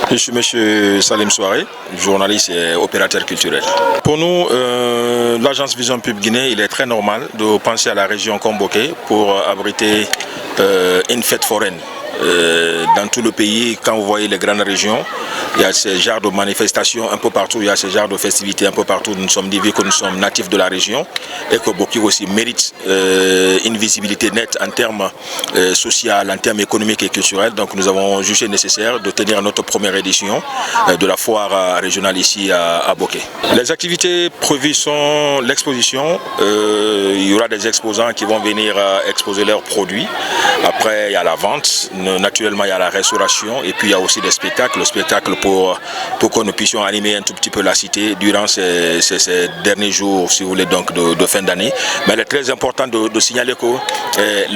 Je suis M. Salim Souaré, journaliste et opérateur culturel. Pour nous, l'agence Vision Pub Guinée, il est très normal de penser à la région comme Bokeh pour abriter une fête foraine. Dans tout le pays, quand vous voyez les grandes régions, il y a ce genre de manifestations un peu partout, il y a ce genre de festivités un peu partout. Nous sommes dit que nous sommes natifs de la région et que Bokeh aussi mérite une visibilité nette en termes sociaux, en termes économiques et culturels. Donc nous avons jugé nécessaire de tenir notre première édition de la foire régionale ici à Bokeh. Les activités prévues sont l'exposition. Il y aura des exposants qui vont venir exposer leurs produits. Après, il y a la vente. Naturellement, il y a la restauration et puis il y a aussi des spectacles. Le spectacle pour que nous puissions animer un tout petit peu la cité durant ces derniers jours, si vous voulez, donc de fin d'année. Mais il est très important de signaler que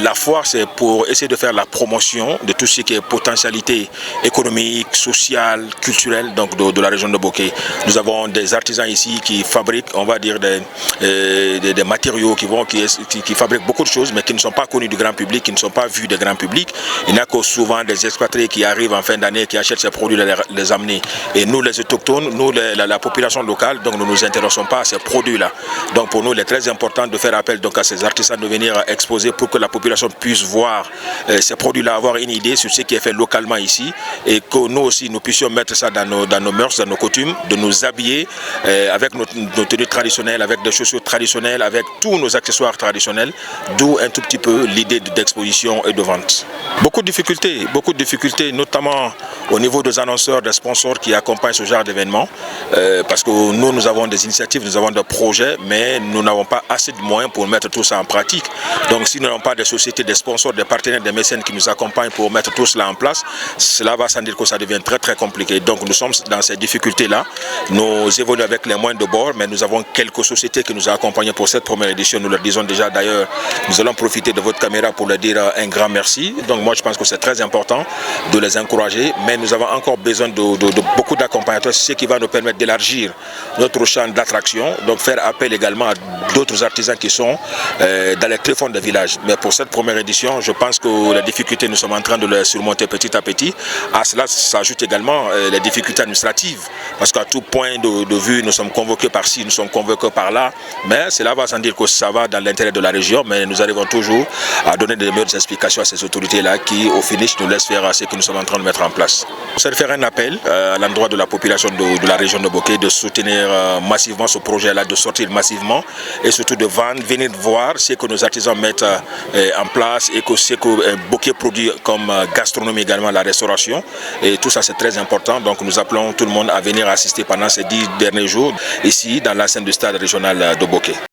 la foire, c'est pour essayer de faire la promotion de tout ce qui est potentialité économique, sociale, culturelle donc de la région de Bokeh. Nous avons des artisans ici qui fabriquent, on va dire, des matériaux qui fabriquent beaucoup de choses, mais qui ne sont pas connus du grand public, qui ne sont pas vus du grand public. Il n'y a que souvent des expatriés qui arrivent en fin d'année, qui achètent ces produits, les amener. Et nous, les autochtones, nous, la population locale, donc nous ne nous intéressons pas à ces produits-là. Donc pour nous, il est très important de faire appel donc, à ces artisans de venir exposer pour que la population puisse voir ces produits-là, avoir une idée sur ce qui est fait localement ici et que nous aussi, nous puissions mettre ça dans nos mœurs, dans nos coutumes, de nous habiller avec nos tenues traditionnelles, avec des chaussures traditionnelles, avec tous nos accessoires traditionnels, d'où un tout petit peu l'idée d'exposition et de vente. Beaucoup de difficultés, notamment au niveau des annonceurs, des sponsors qui accompagnent ce genre d'événements, parce que nous avons des initiatives, nous avons des projets, mais nous n'avons pas assez de moyens pour mettre tout ça en pratique. Donc si nous n'avons pas des sociétés, des sponsors, des partenaires, des mécènes qui nous accompagnent pour mettre tout cela en place, cela va sans dire que ça devient très très compliqué. Donc nous sommes dans ces difficultés-là, nous évoluons avec les moyens de bord, mais nous avons quelques sociétés qui nous ont accompagnés pour cette première édition, nous leur disons déjà d'ailleurs, nous allons profiter de votre caméra pour leur dire un grand merci. Donc moi je pense que c'est très important de les encourager, mais nous avons encore besoin de beaucoup d'accompagnateurs, ce qui va nous permettre d'élargir notre champ d'attraction, donc faire appel également à d'autres artisans qui sont dans les tréfonds des villages. Mais pour cette première édition, je pense que les difficultés, nous sommes en train de les surmonter petit à petit. À cela s'ajoutent également les difficultés administratives, parce qu'à tout point de vue, nous sommes convoqués par-ci, nous sommes convoqués par-là, mais cela va sans dire que ça va dans l'intérêt de la région, mais nous arrivons toujours à donner de meilleures explications à ces autorités-là qui, au finish, nous laissent faire ce que nous sommes en train de mettre en place. C'est de faire un appel à l'endroit de la population de la région de Bokeh, de soutenir massivement ce projet-là, de sortir massivement et surtout de vendre, venir voir ce que nos artisans mettent en place et que ce que Bokeh produit comme gastronomie également, la restauration. Et tout ça c'est très important, donc nous appelons tout le monde à venir assister pendant ces 10 derniers jours ici dans l'enceinte du stade régional de Bokeh.